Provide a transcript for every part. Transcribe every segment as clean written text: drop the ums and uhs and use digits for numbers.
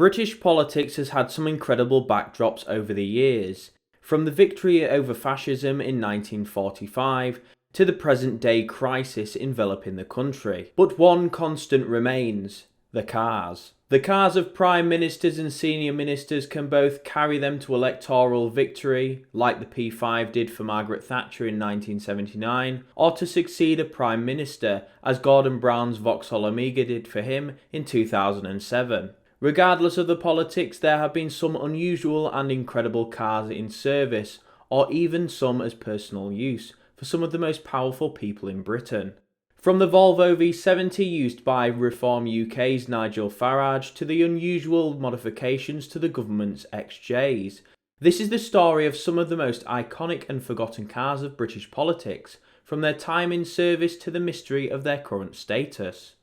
British politics has had some incredible backdrops over the years, from the victory over fascism in 1945 to the present-day crisis enveloping the country. But one constant remains: the cars. The cars of prime ministers and senior ministers can both carry them to electoral victory, like the P5 did for Margaret Thatcher in 1979, or to succeed a prime minister, as Gordon Brown's Vauxhall Omega did for him in 2007. Regardless of the politics, there have been some unusual and incredible cars in service, or even some as personal use, for some of the most powerful people in Britain. From the Volvo V70 used by Reform UK's Nigel Farage to the unusual modifications to the government's XJs, this is the story of some of the most iconic and forgotten cars of British politics, from their time in service to the mystery of their current status.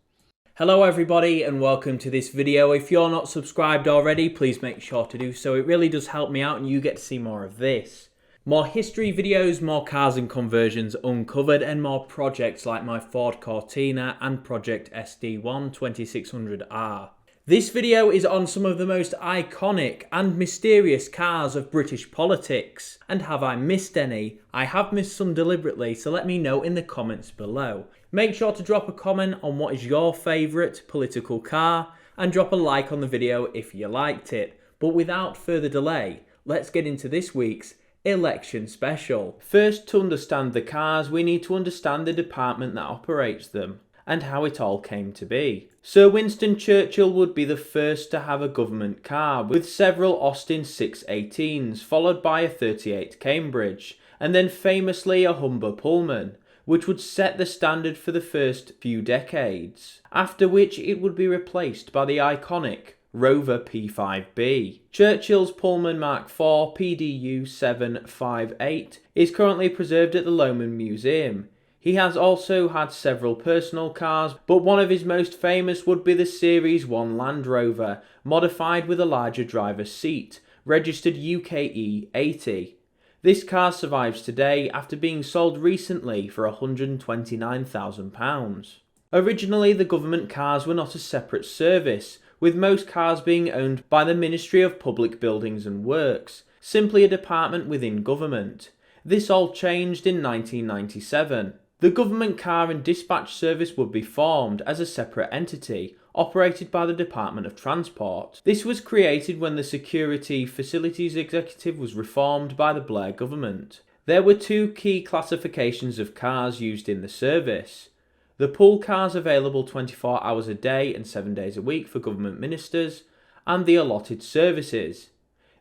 Hello everybody and welcome to this video. If you're not subscribed already, please make sure to do so. It really does help me out and you get to see more of this. More history videos, more cars and conversions uncovered, and more projects like my Ford Cortina and Project SD1 2600R. This video is on some of the most iconic and mysterious cars of British politics. And have I missed any? I have missed some deliberately, so let me know in the comments below. Make sure to drop a comment on what is your favourite political car, and drop a like on the video if you liked it. But without further delay, let's get into this week's election special. First, to understand the cars, we need to understand the department that operates them, and how it all came to be. Sir Winston Churchill would be the first to have a government car, with several Austin 618s, followed by a 38 Cambridge, and then famously a Humber Pullman, which would set the standard for the first few decades, after which it would be replaced by the iconic Rover P5B. Churchill's Pullman Mark IV PDU 758 is currently preserved at the Loman Museum. He has also had several personal cars, but one of his most famous would be the Series 1 Land Rover, modified with a larger driver's seat, registered UKE 80. This car survives today after being sold recently for £129,000. Originally, the government cars were not a separate service, with most cars being owned by the Ministry of Public Buildings and Works, simply a department within government. This all changed in 1997. The government car and dispatch service would be formed as a separate entity, operated by the Department of Transport. This was created when the Security Facilities Executive was reformed by the Blair government. There were two key classifications of cars used in the service: the pool cars available 24 hours a day and 7 days a week for government ministers, and the allotted services.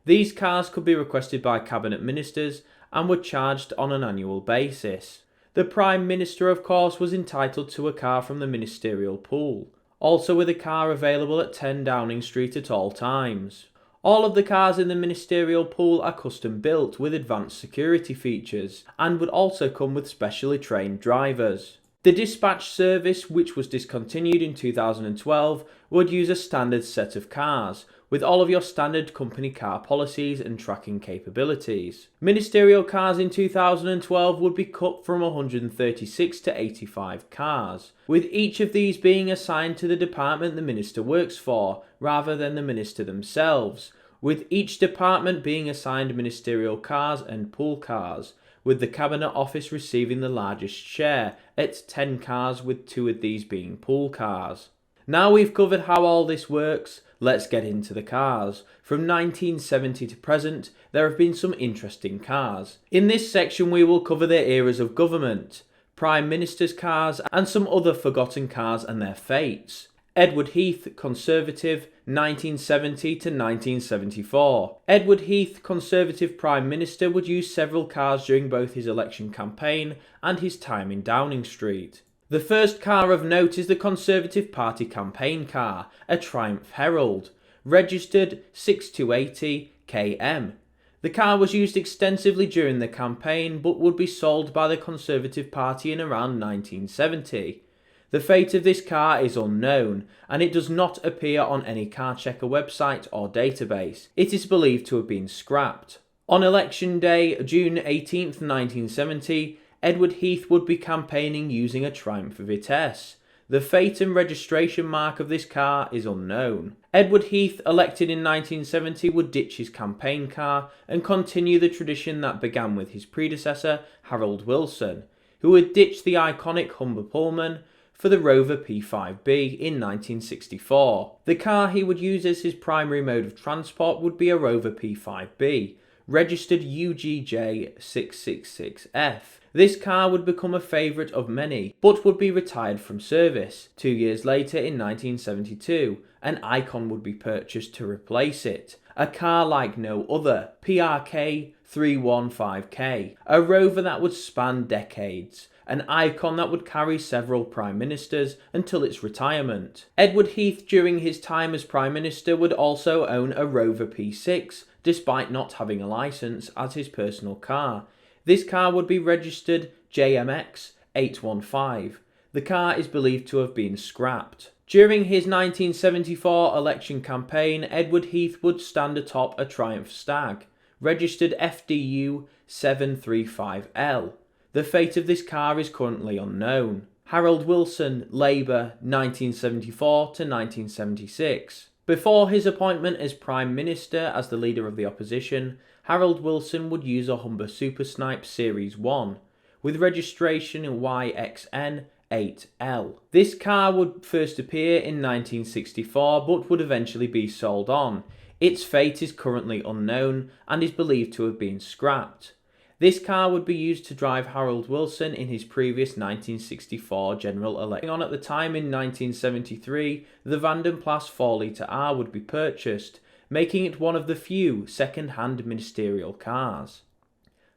These cars could be requested by cabinet ministers and were charged on an annual basis. The Prime Minister, of course, was entitled to a car from the ministerial pool, also with a car available at 10 Downing Street at all times. All of the cars in the ministerial pool are custom built with advanced security features, and would also come with specially trained drivers. The dispatch service, which was discontinued in 2012, would use a standard set of cars, with all of your standard company car policies and tracking capabilities. Ministerial cars in 2012 would be cut from 136 to 85 cars, with each of these being assigned to the department the minister works for, rather than the minister themselves, with each department being assigned ministerial cars and pool cars, with the Cabinet Office receiving the largest share, at 10 cars, with 2 of these being pool cars. Now we've covered how all this works, let's get into the cars. From 1970 to present, there have been some interesting cars. In this section we will cover their eras of government, Prime Minister's cars, and some other forgotten cars and their fates. Edward Heath, Conservative, 1970 to 1974. Edward Heath, Conservative Prime Minister, would use several cars during both his election campaign and his time in Downing Street. The first car of note is the Conservative Party campaign car, a Triumph Herald, registered 6280 km. The car was used extensively during the campaign, but would be sold by the Conservative Party in around 1970. The fate of this car is unknown, and it does not appear on any car checker website or database. It is believed to have been scrapped. On election day, June 18th, 1970, Edward Heath would be campaigning using a Triumph Vitesse. The fate and registration mark of this car is unknown. Edward Heath, elected in 1970, would ditch his campaign car and continue the tradition that began with his predecessor, Harold Wilson, who would ditch the iconic Humber Pullman for the Rover P5B in 1964. The car he would use as his primary mode of transport would be a Rover P5B, registered UGJ666F. This car would become a favourite of many, but would be retired from service. 2 years later, in 1972, an Icon would be purchased to replace it. A car like no other, PRK 315K, a Rover that would span decades, an icon that would carry several Prime Ministers until its retirement. Edward Heath, during his time as Prime Minister, would also own a Rover P6, despite not having a licence, as his personal car. This car would be registered JMX 815. The car is believed to have been scrapped. During his 1974 election campaign, Edward Heath would stand atop a Triumph Stag, registered FDU 735L. The fate of this car is currently unknown. Harold Wilson, Labour, 1974 to 1976. Before his appointment as Prime Minister as the leader of the opposition, Harold Wilson would use a Humber Super Snipe Series 1, with registration YXN 8L. This car would first appear in 1964 but would eventually be sold on. Its fate is currently unknown and is believed to have been scrapped. This car would be used to drive Harold Wilson in his previous 1964 general election. On at the time in 1973, the Vandenplas 4-litre R would be purchased, making it one of the few second-hand ministerial cars.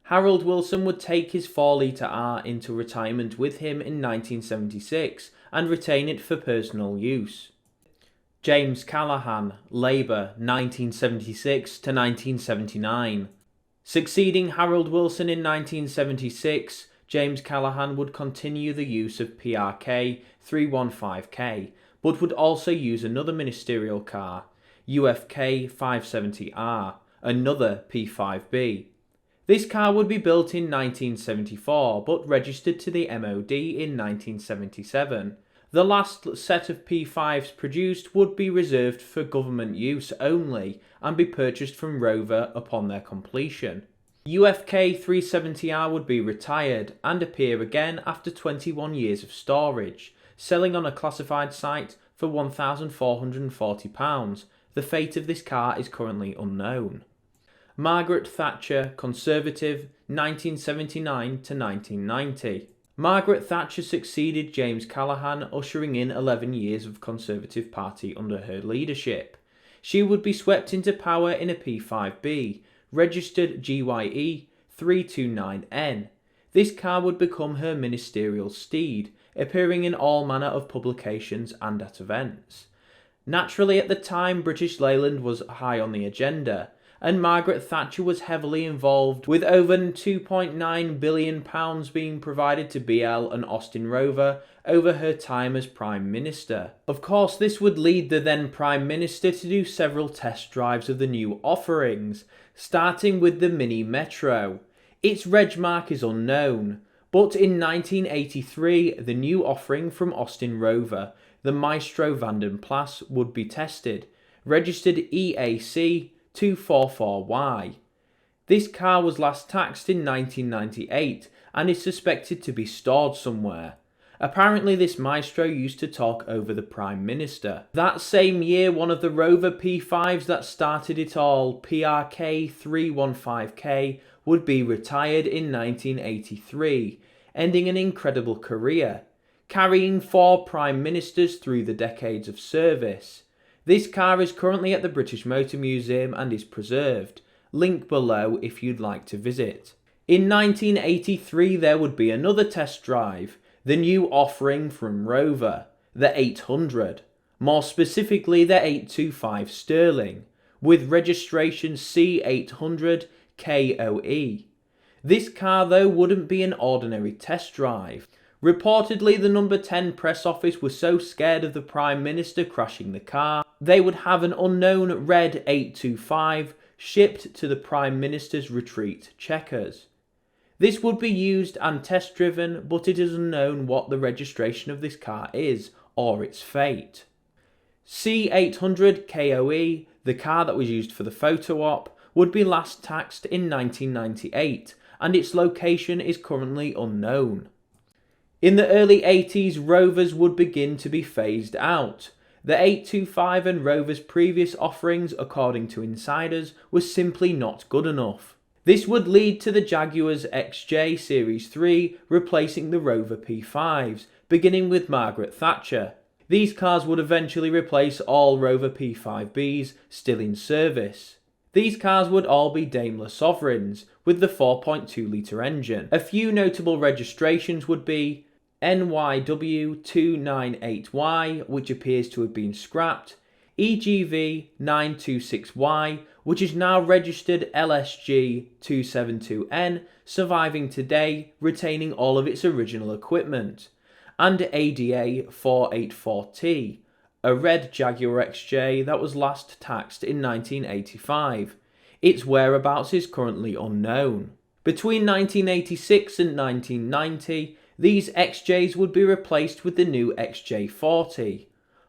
Harold Wilson would take his 4-litre R into retirement with him in 1976 and retain it for personal use. James Callaghan, Labour, 1976 to 1979. Succeeding Harold Wilson in 1976, James Callaghan would continue the use of PRK 315K, but would also use another ministerial car, UFK 570R, another P5B. This car would be built in 1974, but registered to the MOD in 1977. The last set of P5s produced would be reserved for government use only and be purchased from Rover upon their completion. UFK 370R would be retired and appear again after 21 years of storage, selling on a classified site for £1,440. The fate of this car is currently unknown. Margaret Thatcher, Conservative, 1979 to 1990. Margaret Thatcher succeeded James Callaghan, ushering in 11 years of Conservative Party under her leadership. She would be swept into power in a P5B, registered GYE 329N. This car would become her ministerial steed, appearing in all manner of publications and at events. Naturally, at the time, British Leyland was high on the agenda, and Margaret Thatcher was heavily involved, with over £2.9 billion being provided to BL and Austin Rover over her time as Prime Minister. Of course, this would lead the then Prime Minister to do several test drives of the new offerings, starting with the Mini Metro. Its reg mark is unknown, but in 1983, the new offering from Austin Rover, the Maestro Vandenplas, would be tested, registered EAC 244Y. This car was last taxed in 1998 and is suspected to be stored somewhere. Apparently this Maestro used to talk over the Prime Minister. That same year, one of the Rover P5s that started it all, PRK 315K, would be retired in 1983, ending an incredible career, carrying 4 Prime Ministers through the decades of service. This car is currently at the British Motor Museum and is preserved. Link below if you'd like to visit. In 1983 there would be another test drive, the new offering from Rover, the 800, more specifically the 825 Sterling, with registration C800KOE. This car though wouldn't be an ordinary test drive. Reportedly, the number 10 press office was so scared of the Prime Minister crashing the car, they would have an unknown red 825 shipped to the Prime Minister's retreat, Chequers. This would be used and test driven, but it is unknown what the registration of this car is, or its fate. C800 KOE, the car that was used for the photo op, would be last taxed in 1998, and its location is currently unknown. In the early 80s, Rovers would begin to be phased out. The 825 and Rover's previous offerings, according to insiders, were simply not good enough. This would lead to the Jaguar's XJ Series 3 replacing the Rover P5s, beginning with Margaret Thatcher. These cars would eventually replace all Rover P5Bs still in service. These cars would all be Daimler Sovereigns, with the 4.2-litre engine. A few notable registrations would be NYW298Y, which appears to have been scrapped, EGV926Y, which is now registered LSG272N, surviving today, retaining all of its original equipment, and ADA484T, a red Jaguar XJ that was last taxed in 1985. Its whereabouts is currently unknown. Between 1986 and 1990, these XJs would be replaced with the new XJ40,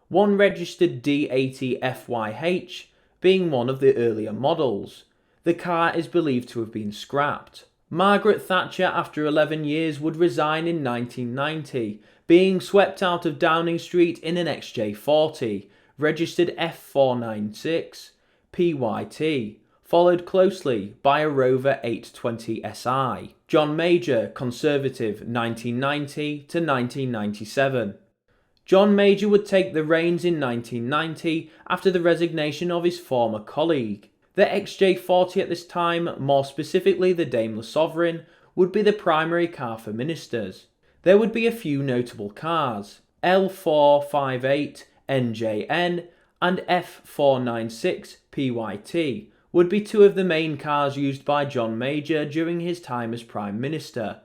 one registered D80FYH being one of the earlier models. The car is believed to have been scrapped. Margaret Thatcher, after 11 years, would resign in 1990, being swept out of Downing Street in an XJ40, registered F496 PYT, followed closely by a Rover 820 SI. John Major, Conservative, 1990 to 1997. John Major would take the reins in 1990 after the resignation of his former colleague. The XJ40 at this time, more specifically the Daimler Sovereign, would be the primary car for ministers. There would be a few notable cars. L458 NJN and F496 PYT would be two of the main cars used by John Major during his time as Prime Minister.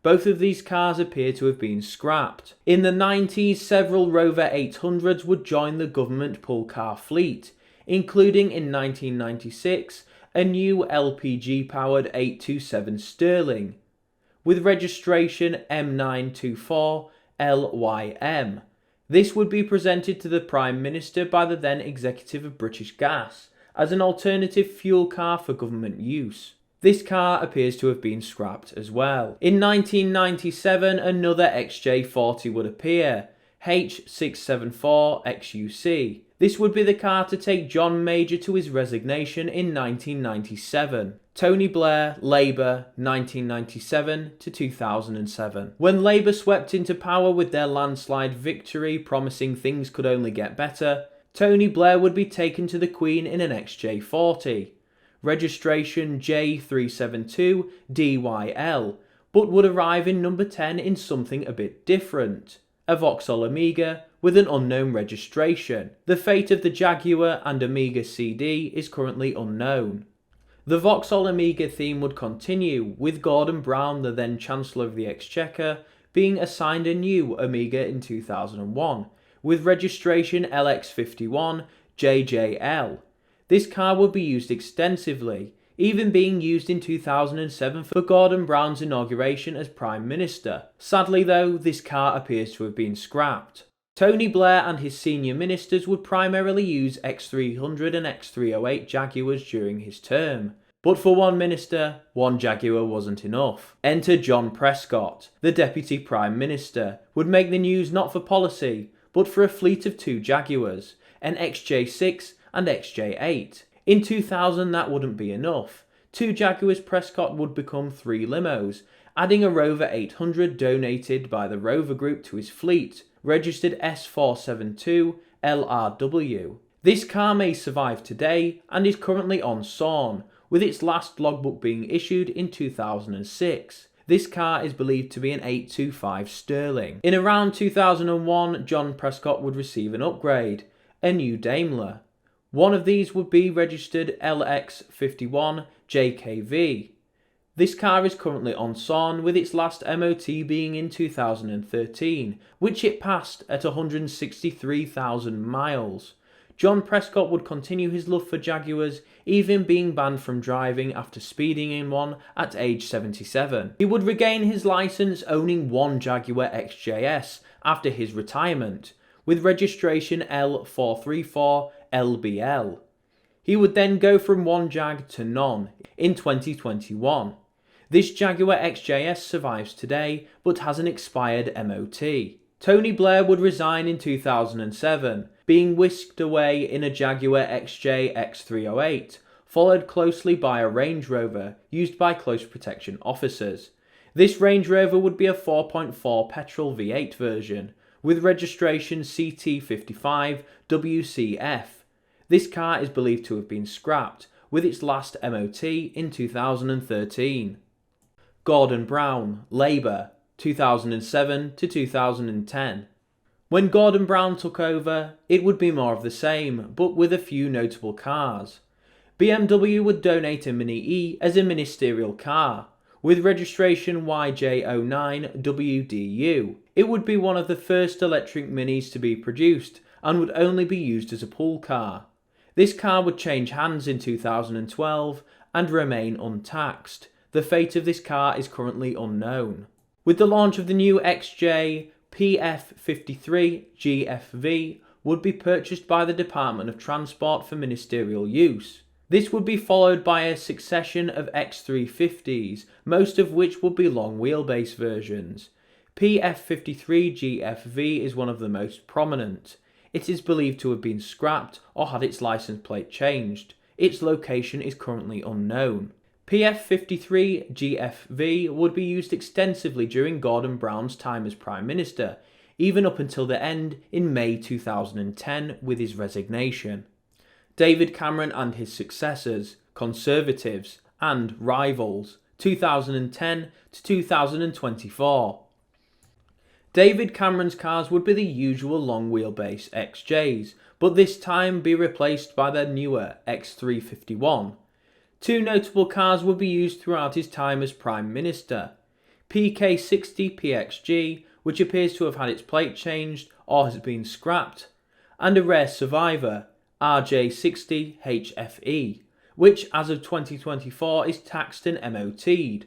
Both of these cars appear to have been scrapped. In the 90s, several Rover 800s would join the government pool car fleet, including in 1996 a new LPG-powered 827 Sterling, with registration M924LYM. This would be presented to the Prime Minister by the then Executive of British Gas as an alternative fuel car for government use. This car appears to have been scrapped as well. In 1997, another XJ40 would appear, H674XUC. This would be the car to take John Major to his resignation in 1997. Tony Blair, Labour, 1997 to 2007. When Labour swept into power with their landslide victory promising things could only get better, Tony Blair would be taken to the Queen in an XJ40. Registration J372DYL, but would arrive in number 10 in something a bit different, a Vauxhall Amiga with an unknown registration. The fate of the Jaguar and Amiga CD is currently unknown. The Vauxhall Amiga theme would continue, with Gordon Brown, the then Chancellor of the Exchequer, being assigned a new Amiga in 2001, with registration LX51JJL. This car would be used extensively, even being used in 2007 for Gordon Brown's inauguration as Prime Minister. Sadly though, this car appears to have been scrapped. Tony Blair and his senior ministers would primarily use X300 and X308 Jaguars during his term. But for one minister, one Jaguar wasn't enough. Enter John Prescott, the Deputy Prime Minister, would make the news not for policy, but for a fleet of two Jaguars, an XJ6 and XJ8. In 2000 that wouldn't be enough. Two Jaguars Prescott would become three limos, adding a Rover 800 donated by the Rover Group to his fleet, registered S472LRW. This car may survive today and is currently on Sawn, with its last logbook being issued in 2006. This car is believed to be an 825 Sterling. In around 2001, John Prescott would receive an upgrade, a new Daimler. One of these would be registered LX51JKV. This car is currently on Sawn, with its last MOT being in 2013, which it passed at 163,000 miles. John Prescott would continue his love for Jaguars, even being banned from driving after speeding in one at age 77. He would regain his licence owning one Jaguar XJS after his retirement, with registration L434LBL. He would then go from one Jag to none in 2021. This Jaguar XJS survives today but has an expired MOT. Tony Blair would resign in 2007, being whisked away in a Jaguar XJ X308, followed closely by a Range Rover used by close protection officers. This Range Rover would be a 4.4 petrol V8 version, with registration CT55WCF. This car is believed to have been scrapped, with its last MOT in 2013. Gordon Brown, Labour, 2007 to 2010. When Gordon Brown took over, it would be more of the same, but with a few notable cars. BMW would donate a Mini E as a ministerial car, with registration YJ09WDU. It would be one of the first electric Minis to be produced and would only be used as a pool car. This car would change hands in 2012 and remain untaxed. The fate of this car is currently unknown. With the launch of the new XJ P5Bs GFV would be purchased by the Department of Transport for ministerial use. This would be followed by a succession of X350s, most of which would be long wheelbase versions. P5Bs GFV is one of the most prominent. It is believed to have been scrapped or had its license plate changed. Its location is currently unknown. P5Bs GFV would be used extensively during Gordon Brown's time as Prime Minister, even up until the end in May 2010 with his resignation. David Cameron and his successors, Conservatives and rivals, 2010 to 2024. David Cameron's cars would be the usual long wheelbase XJs, but this time be replaced by the newer X351. Two notable cars would be used throughout his time as Prime Minister. PK60 PXG, which appears to have had its plate changed or has been scrapped, and a rare survivor, RJ60 HFE, which as of 2024 is taxed and MOT'd.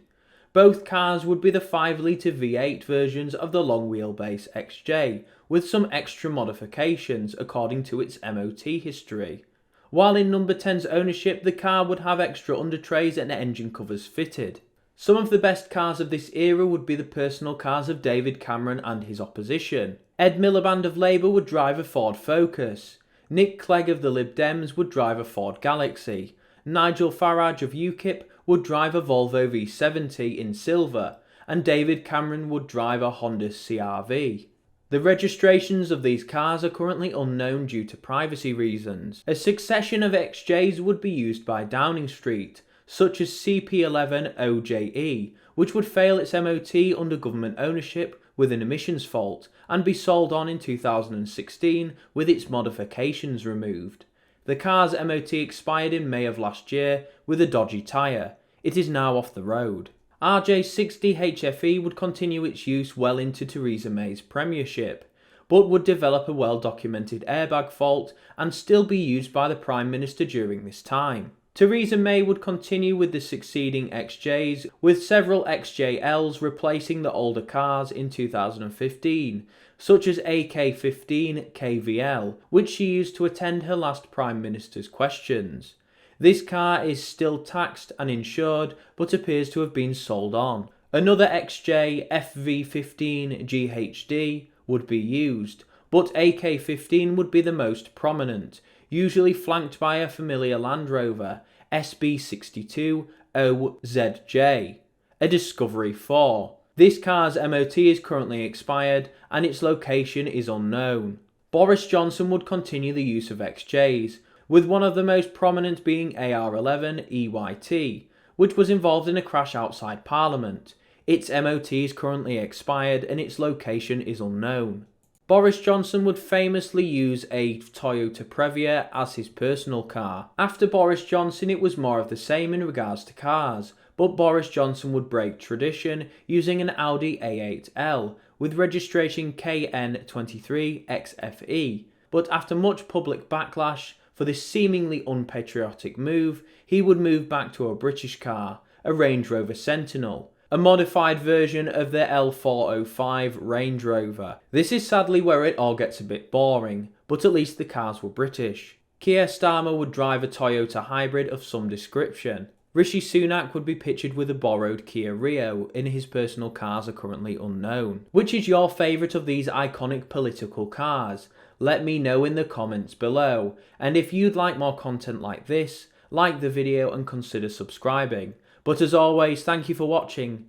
Both cars would be the 5-litre V8 versions of the long wheelbase XJ, with some extra modifications according to its MOT history. While in number 10's ownership, the car would have extra undertrays and engine covers fitted. Some of the best cars of this era would be the personal cars of David Cameron and his opposition. Ed Miliband of Labour would drive a Ford Focus. Nick Clegg of the Lib Dems would drive a Ford Galaxy. Nigel Farage of UKIP would drive a Volvo V70 in silver, and David Cameron would drive a Honda CR-V. The registrations of these cars are currently unknown due to privacy reasons. A succession of XJs would be used by Downing Street, such as CP11OJE, which would fail its MOT under government ownership with an emissions fault and be sold on in 2016 with its modifications removed. The car's MOT expired in May of last year with a dodgy tyre. It is now off the road. RJ60 HFE would continue its use well into Theresa May's premiership, but would develop a well-documented airbag fault and still be used by the Prime Minister during this time. Theresa May would continue with the succeeding XJs, with several XJLs replacing the older cars in 2015, such as AK-15 KVL, which she used to attend her last Prime Minister's questions. This car is still taxed and insured, but appears to have been sold on. Another XJ FV15 GHD would be used, but AK-15 would be the most prominent, usually flanked by a familiar Land Rover SB62 OZJ, a Discovery 4. This car's MOT is currently expired and its location is unknown. Boris Johnson would continue the use of XJs, with one of the most prominent being AR11 EYT, which was involved in a crash outside Parliament. Its MOT is currently expired and its location is unknown. Boris Johnson would famously use a Toyota Previa as his personal car. After Boris Johnson, it was more of the same in regards to cars, but Boris Johnson would break tradition using an Audi A8L with registration KN23XFE. But after much public backlash for this seemingly unpatriotic move, he would move back to a British car, a Range Rover Sentinel, a modified version of the L405 Range Rover. This is sadly where it all gets a bit boring, but at least the cars were British. Keir Starmer would drive a Toyota hybrid of some description. Rishi Sunak would be pictured with a borrowed Kia Rio, and his personal cars are currently unknown. Which is your favourite of these iconic political cars? Let me know in the comments below. And if you'd like more content like this, like the video and consider subscribing. But as always, thank you for watching.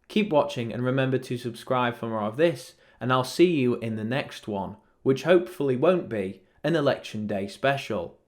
Keep watching and remember to subscribe for more of this, and I'll see you in the next one, which hopefully won't be an election day special.